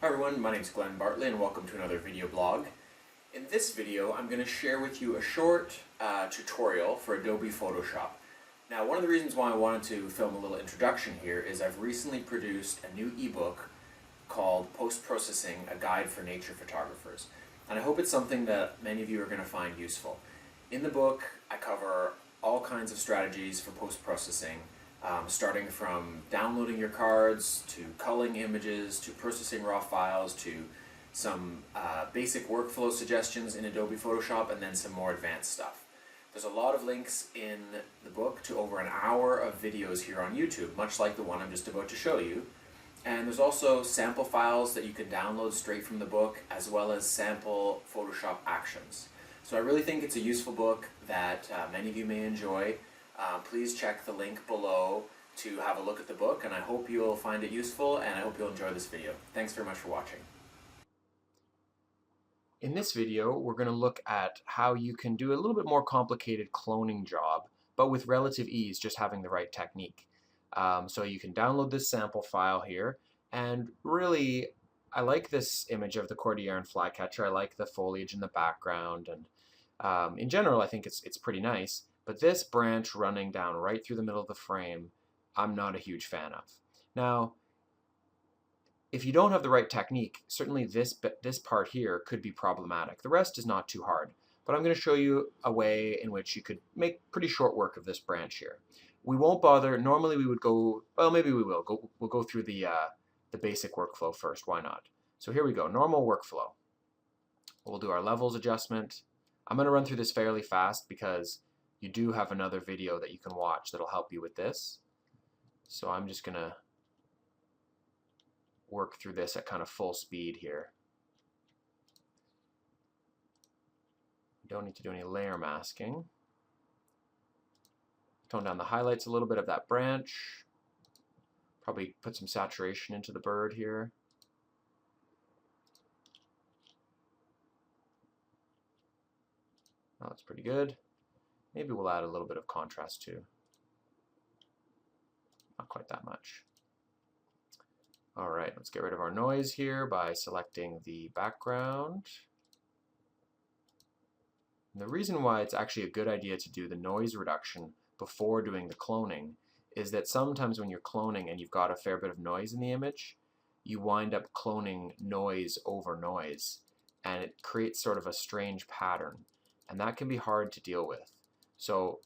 Hi everyone, my name is Glenn Bartley and welcome to another video blog. In this video I'm going to share with you a short tutorial for Adobe Photoshop. Now one of the reasons why I wanted to film a little introduction here is I've recently produced a new ebook called Post-Processing, a Guide for Nature Photographers. And I hope it's something that many of you are going to find useful. In the book I cover all kinds of strategies for post-processing, starting from downloading your cards, to culling images, to processing raw files, to some basic workflow suggestions in Adobe Photoshop, and then some more advanced stuff. There's a lot of links in the book to over an hour of videos here on YouTube, much like the one I'm just about to show you. And there's also sample files that you can download straight from the book, as well as sample Photoshop actions. So I really think it's a useful book that many of you may enjoy. Please check the link below to have a look at the book, and I hope you'll find it useful, and I hope you'll enjoy this video. Thanks very much for watching. In this video, we're going to look at how you can do a little bit more complicated cloning job, but with relative ease, just having the right technique. So you can download this sample file here, and really, I like this image of the Cordilleran flycatcher. I like the foliage in the background, and in general, I think it's pretty nice. But this branch running down right through the middle of the frame, I'm not a huge fan of. Now, if you don't have the right technique, certainly this part here could be problematic. The rest is not too hard, but I'm going to show you a way in which you could make pretty short work of this branch here. We won't bother. Normally we would go, well, maybe we will. We'll go through the basic workflow first. Why not? So here we go, normal workflow. We'll do our levels adjustment. I'm going to run through this fairly fast because you do have another video that you can watch that'll help you with this. So I'm just going to work through this at kind of full speed here. Don't need to do any layer masking. Tone down the highlights a little bit of that branch. Probably put some saturation into the bird here. Oh, that's pretty good. Maybe we'll add a little bit of contrast too. Not quite that much. All right, let's get rid of our noise here by selecting the background. And the reason why it's actually a good idea to do the noise reduction before doing the cloning is that sometimes when you're cloning and you've got a fair bit of noise in the image, you wind up cloning noise over noise, and it creates sort of a strange pattern, and that can be hard to deal with. So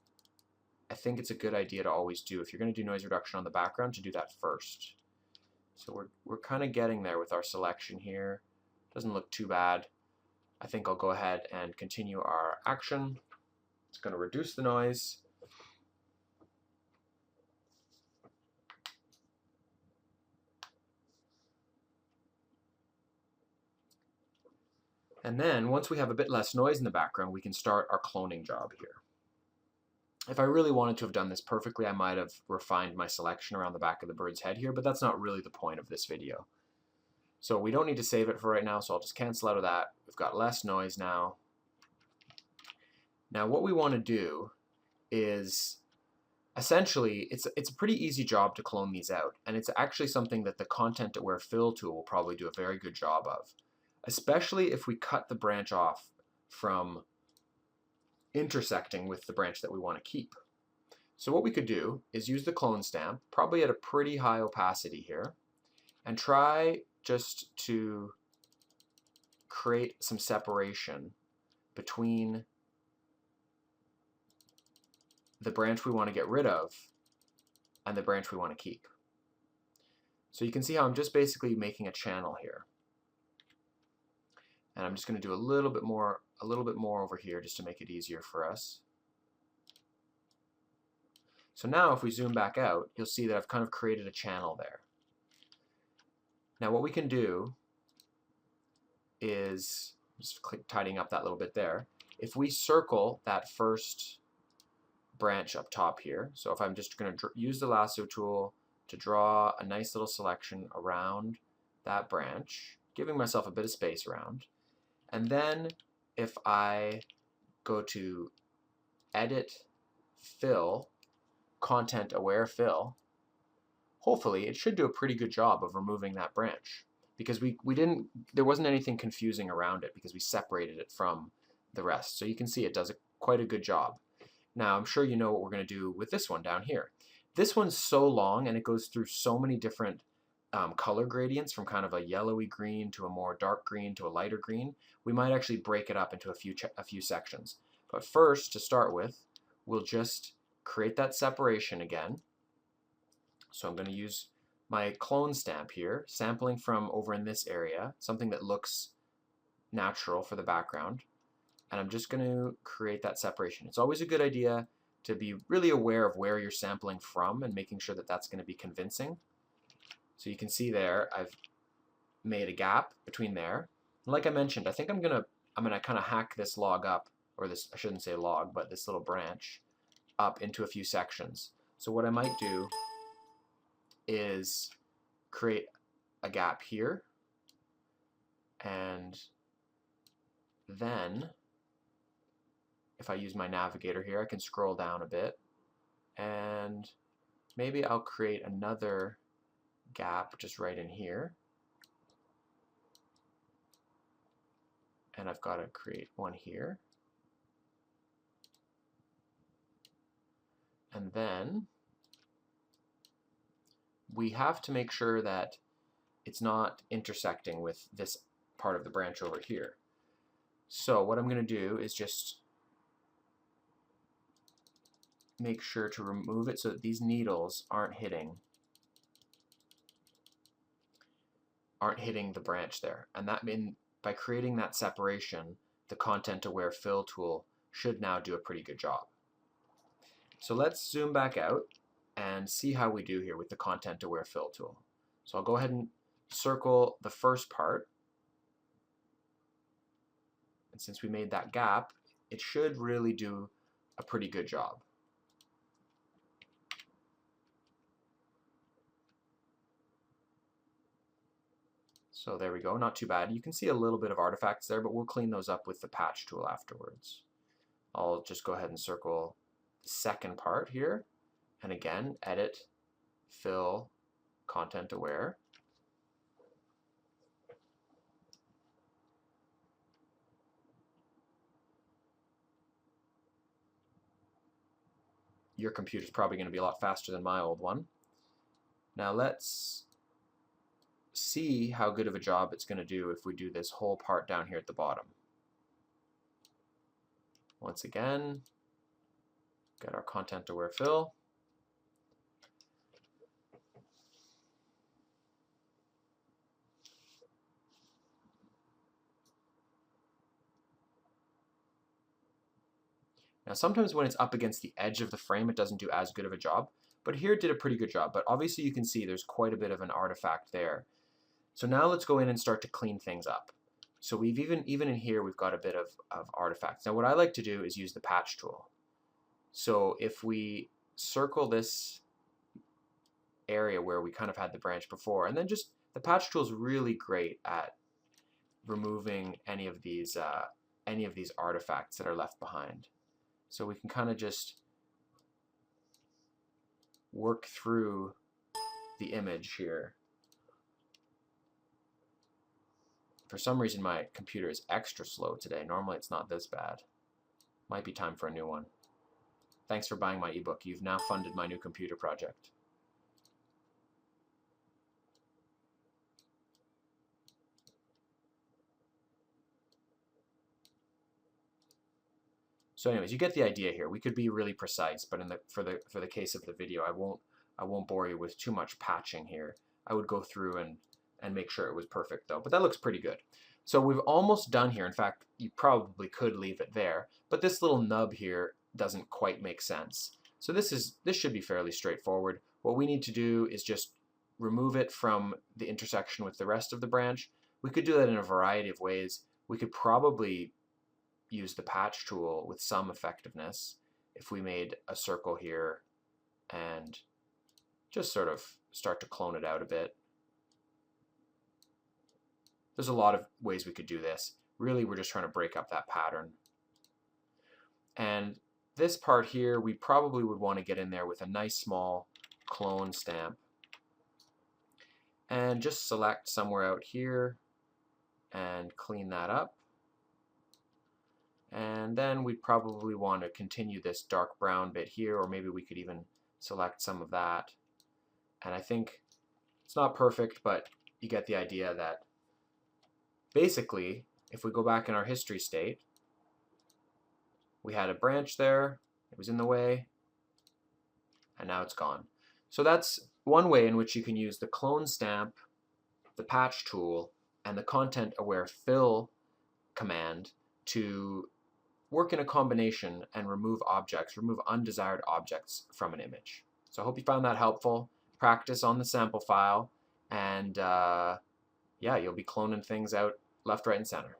I think it's a good idea to always do, if you're going to do noise reduction on the background, to do that first. So we're kind of getting there with our selection here. Doesn't look too bad. I think I'll go ahead and continue our action. It's going to reduce the noise. And then once we have a bit less noise in the background, we can start our cloning job here. If I really wanted to have done this perfectly, I might have refined my selection around the back of the bird's head here, but that's not really the point of this video. So we don't need to save it for right now, so I'll just cancel out of that. We've got less noise now. Now what we want to do is, essentially, it's a pretty easy job to clone these out, and it's actually something that the Content Aware Fill tool will probably do a very good job of, especially if we cut the branch off from intersecting with the branch that we want to keep. So what we could do is use the clone stamp, probably at a pretty high opacity here, and try just to create some separation between the branch we want to get rid of and the branch we want to keep. So you can see how I'm just basically making a channel here. And I'm just going to do a little bit more over here just to make it easier for us. So now if we zoom back out, you'll see that I've kind of created a channel there. Now what we can do is, just tidying up that little bit there, if we circle that first branch up top here, so if I'm just going to use the lasso tool to draw a nice little selection around that branch, giving myself a bit of space around, and then if I go to Edit, Fill, Content Aware Fill, hopefully it should do a pretty good job of removing that branch. because there wasn't anything confusing around it because we separated it from the rest. So you can see it does quite a good job. Now I'm sure you know what we're going to do with this one down here. This one's so long and it goes through so many different color gradients, from kind of a yellowy green to a more dark green to a lighter green. We might actually break it up into a few sections. But first, to start with, we'll just create that separation again. So I'm going to use my clone stamp here, sampling from over in this area, something that looks natural for the background. And I'm just going to create that separation. It's always a good idea to be really aware of where you're sampling from and making sure that that's going to be convincing. So you can see there, I've made a gap between there. And like I mentioned, I think I'm gonna kind of hack this log up, or this, I shouldn't say log, but this little branch up into a few sections. So what I might do is create a gap here, and then if I use my navigator here, I can scroll down a bit, and maybe I'll create another gap just right in here. And I've got to create one here. And then we have to make sure that it's not intersecting with this part of the branch over here. So what I'm going to do is just make sure to remove it so that these needles aren't hitting the branch there. And that means by creating that separation, the content-aware fill tool should now do a pretty good job. So let's zoom back out and see how we do here with the content-aware fill tool. So I'll go ahead and circle the first part. And since we made that gap, it should really do a pretty good job. So there we go, not too bad. You can see a little bit of artifacts there, but we'll clean those up with the patch tool afterwards. I'll just go ahead and circle the second part here, and again, edit, fill, content aware. Your computer's probably going to be a lot faster than my old one. Now let's see how good of a job it's going to do if we do this whole part down here at the bottom. Once again, get our content aware fill. Now sometimes when it's up against the edge of the frame it doesn't do as good of a job, but here it did a pretty good job. But obviously you can see there's quite a bit of an artifact there. So now let's go in and start to clean things up. So we've even in here we've got a bit of artifacts. Now what I like to do is use the patch tool. So if we circle this area where we kind of had the branch before, and then just the patch tool is really great at removing any of these artifacts that are left behind. So we can kind of just work through the image here. For some reason my computer is extra slow today. Normally it's not this bad. Might be time for a new one. Thanks for buying my ebook. You've now funded my new computer project. So anyways, you get the idea here. We could be really precise, but for the case of the video, I won't bore you with too much patching here. I would go through and make sure it was perfect though, but that looks pretty good. So we've almost done here. In fact, you probably could leave it there, but this little nub here doesn't quite make sense. So this should be fairly straightforward. What we need to do is just remove it from the intersection with the rest of the branch. We could do that in a variety of ways. We could probably use the patch tool with some effectiveness if we made a circle here and just sort of start to clone it out a bit. There's a lot of ways we could do this. Really, we're just trying to break up that pattern. And this part here, we probably would want to get in there with a nice small clone stamp. and just select somewhere out here and clean that up. And then we'd probably want to continue this dark brown bit here, or maybe we could even select some of that. And I think it's not perfect, but you get the idea that basically, if we go back in our history state, we had a branch there, it was in the way, and now it's gone. So that's one way in which you can use the clone stamp, the patch tool, and the content aware fill command to work in a combination and remove objects, remove undesired objects from an image. So I hope you found that helpful. Practice on the sample file, and yeah, you'll be cloning things out left, right, and center.